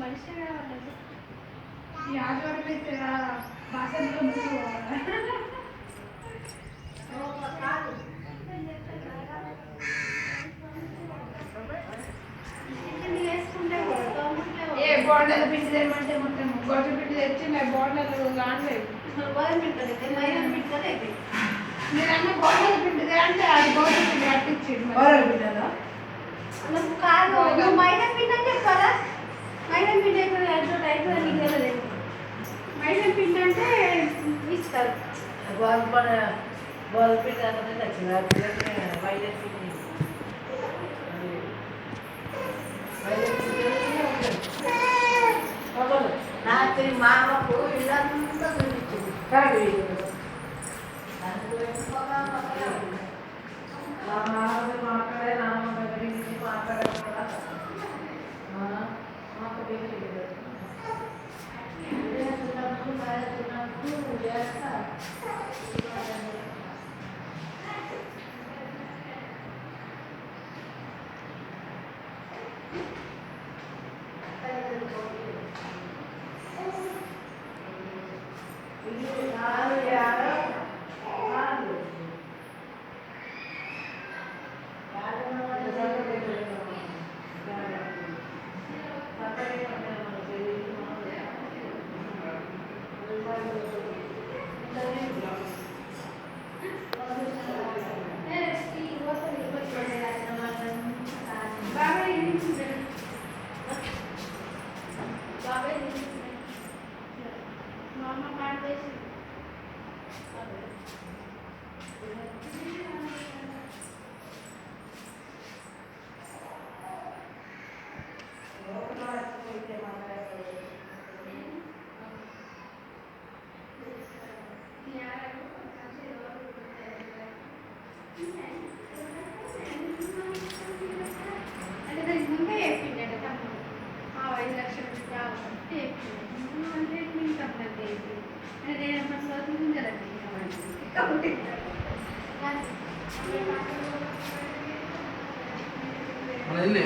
ఈ ఆదివారం అయితే బాసంలో ముందు ఏ బోండాల పిండి తెమ్మంటే మొత్తం గొడ్డ పిండి తెచ్చి మేము బోండాలు కానలేదు మీరన్న బోండాల పిండి అంటే అది గోధుమ పిండి కట్టించిండు కాదు మైదా పిండి అని చెప్పారా మైదా పిండి అయితే అవుతుంది నీకు తెలియదు మైదా పిండి అంటే ఇస్తారు గోధుమ పిండి అంటే నచ్చింది మైదా పిండి రాత్రి మా అమ్మకు ఇల్లంతా చూపించింది మాట్లాడే నాన్న దగ్గరికి మాట్లాడే కూడా మాకు తెలియదు చేస్తా మన ఇల్లే